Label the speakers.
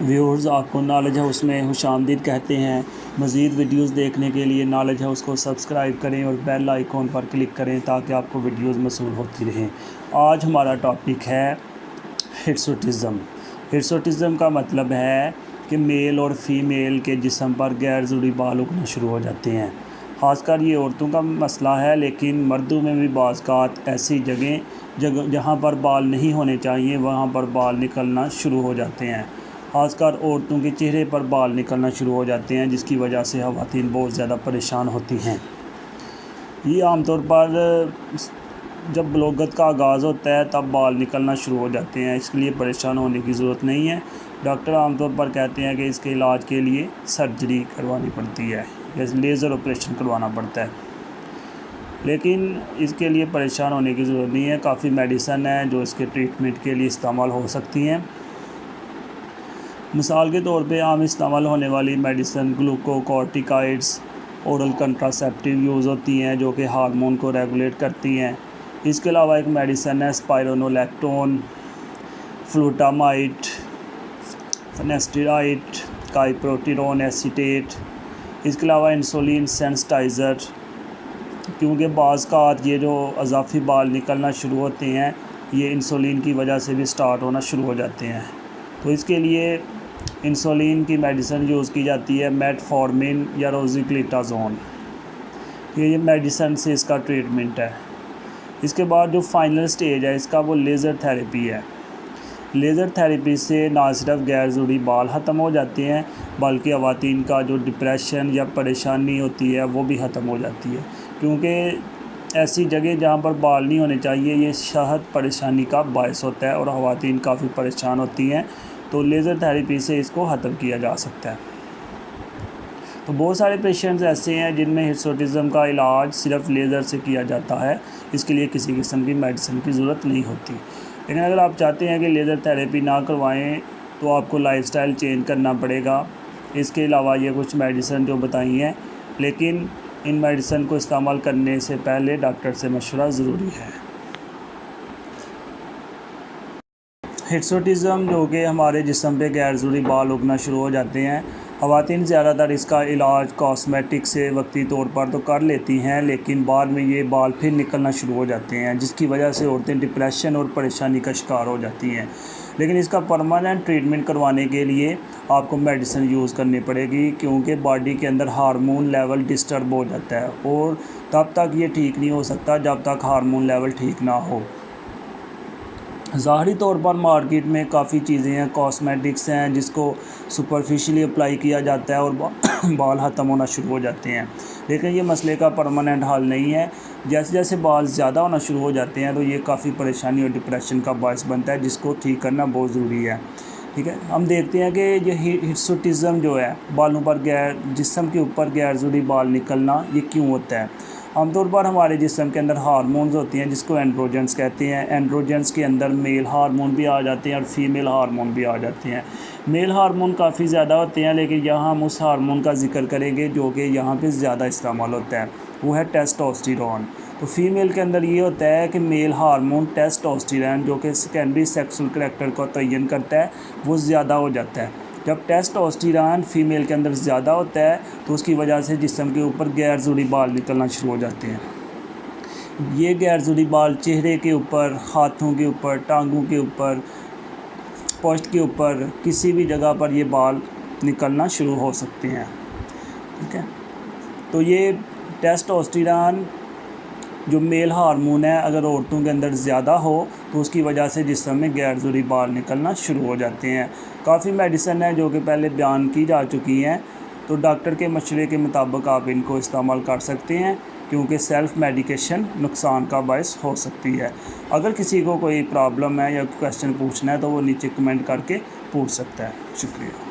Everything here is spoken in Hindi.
Speaker 1: व्यूअर्स, आपको नॉलेज हाउस में खुशामदीद कहते हैं। मज़ीद वीडियोस देखने के लिए नॉलेज हाउस को सब्सक्राइब करें और बेल आइकॉन पर क्लिक करें ताकि आपको वीडियोस मौसूल होती रहें। आज हमारा टॉपिक है हिर्सुटिज़म। हिर्सुटिज़म का मतलब है कि मेल और फीमेल के जिस्म पर गैर ज़रूरी बाल उगना शुरू हो जाते हैं। ख़ासकर ये औरतों का मसला है, लेकिन मर्दों में भी बाज़ ऐसी जगह जहाँ पर बाल नहीं होने चाहिए वहाँ पर बाल निकलना शुरू हो जाते हैं। ख़ासकर औरतों के चेहरे पर बाल निकलना शुरू हो जाते हैं, जिसकी वजह से ख़वातीन बहुत ज़्यादा परेशान होती हैं। ये आमतौर पर जब बलोगत का आगाज़ होता है तब बाल निकलना शुरू हो जाते हैं। इसके लिए परेशान होने की ज़रूरत नहीं है। डॉक्टर आमतौर पर कहते हैं कि इसके इलाज के लिए सर्जरी करवानी पड़ती है या लेज़र ऑपरेशन करवाना पड़ता है, लेकिन इसके लिए परेशान होने की ज़रूरत नहीं है। काफ़ी मेडिसन है जो इसके ट्रीटमेंट के लिए इस्तेमाल हो सकती हैं। मिसाल के तौर पे आम इस्तेमाल होने वाली medicine glucocorticoids, oral contraceptive use होती हैं जो कि हार्मोन को रेगुलेट करती हैं। इसके अलावा एक मेडिसन है स्पाइरोनोलैक्टोन, फ्लूटामाइड, फिनेस्टेराइड, काइप्रोटिरोन एसीटेट। इसके अलावा इंसुलिन सेंसिटाइज़र, क्योंकि बाज़ ये जो अज़ाफ़ी बाल निकलना शुरू होते हैं ये इंसुलिन की वजह से भी स्टार्ट होना शुरू हो जाते हैं। तो इसके लिए इंसुलिन की मेडिसिन यूज़ की जाती है, मेटफॉर्मिन या रोज़िक्लिटाज़ोन। ये मेडिसिन से इसका ट्रीटमेंट है। इसके बाद जो फाइनल स्टेज है इसका वो लेज़र थेरेपी है। लेज़र थेरेपी से ना सिर्फ गैर ज़रूरी बाल ख़त्म हो जाते हैं बल्कि ख़वातीन का जो डिप्रेशन या परेशानी होती है वो भी ख़त्म हो जाती है, क्योंकि ऐसी जगह जहाँ पर बाल नहीं होने चाहिए ये शहद परेशानी का बायस होता है और ख़वातीन काफ़ी परेशान होती हैं। तो लेज़र थेरेपी से इसको ख़त्म किया जा सकता है। तो बहुत सारे पेशेंट्स ऐसे हैं जिनमें हिर्सुटिज़म का इलाज सिर्फ लेज़र से किया जाता है। इसके लिए किसी किस्म की मेडिसिन की ज़रूरत नहीं होती। लेकिन अगर आप चाहते हैं कि लेज़र थेरेपी ना करवाएं तो आपको लाइफस्टाइल चेंज करना पड़ेगा। इसके अलावा ये कुछ मेडिसिन जो बताई हैं, लेकिन इन मेडिसिन को इस्तेमाल करने से पहले डॉक्टर से मशवरा ज़रूरी है। हिर्सुटिज़म जो कि हमारे जिस्म पे गैर ज़रूरी बाल उगना शुरू हो जाते हैं, ख़वातीन ज़्यादातर इसका इलाज कॉस्मेटिक से वक्ती तौर पर तो कर लेती हैं, लेकिन बाद में ये बाल फिर निकलना शुरू हो जाते हैं, जिसकी वजह से औरतें डिप्रेशन और परेशानी का शिकार हो जाती हैं। लेकिन इसका परमानेंट ट्रीटमेंट करवाने के लिए आपको मेडिसिन यूज़ करनी पड़ेगी, क्योंकि बॉडी के अंदर हार्मोन लेवल डिस्टर्ब हो जाता है और तब तक ये ठीक नहीं हो सकता जब तक हार्मोन लेवल ठीक ना हो। ज़ाहरी तौर पर मार्केट में काफ़ी चीज़ें हैं, कॉस्मेटिक्स हैं जिसको सुपरफिशियली अप्लाई किया जाता है और बाल ख़त्म होना शुरू हो जाते हैं, लेकिन ये मसले का परमानेंट हल नहीं है। जैसे जैसे बाल ज़्यादा होना शुरू हो जाते हैं तो ये काफ़ी परेशानी और डिप्रेशन का बायस बनता है, जिसको ठीक करना बहुत ज़रूरी है। ठीक है, हम देखते हैं कि ये हिर्सुटिज़म जो है, बालों पर जिस्म के ऊपर गैर ज़रूरी बाल निकलना, ये क्यों होता है? आमतौर पर हमारे जिस्म के अंदर हार्मोन्स होती हैं जिसको एंड्रोजन्स कहते हैं। एंड्रोजन्स के अंदर मेल हार्मोन भी आ जाते हैं और फीमेल हार्मोन भी आ जाते हैं। मेल हार्मोन काफ़ी ज़्यादा होते हैं, लेकिन यहाँ हम उस हार्मोन का जिक्र करेंगे जो कि यहाँ पे ज़्यादा इस्तेमाल होता है, वो है टेस्टोस्टेरोन। तो फीमेल के अंदर ये होता है कि मेल हार्मोन टेस्टोस्टेरोन जो कि सेकेंडरी सेक्सुअल करैक्टर को तयन करता है, वो ज़्यादा हो जाता है। जब टेस्टोस्टेरोन फीमेल के अंदर ज़्यादा होता है तो उसकी वजह से जिस्म के ऊपर गैर ज़रूरी बाल निकलना शुरू हो जाते हैं। ये गैर ज़रूरी बाल चेहरे के ऊपर, हाथों के ऊपर, टांगों के ऊपर, पोस्ट के ऊपर, किसी भी जगह पर ये बाल निकलना शुरू हो सकते हैं। ठीक है, तो ये टेस्टोस्टेरोन जो मेल हार्मोन है अगर औरतों के अंदर ज़्यादा हो तो उसकी वजह से जिस्म में गैर ज़रूरी बाल निकलना शुरू हो जाते हैं। काफ़ी मेडिसिन है जो कि पहले बयान की जा चुकी हैं, तो डॉक्टर के मशवरे के मुताबिक आप इनको इस्तेमाल कर सकते हैं, क्योंकि सेल्फ़ मेडिकेशन नुकसान का बायस हो सकती है। अगर किसी को कोई प्रॉब्लम है या क्वेश्चन पूछना है तो वो नीचे कमेंट करके पूछ सकता है। शुक्रिया।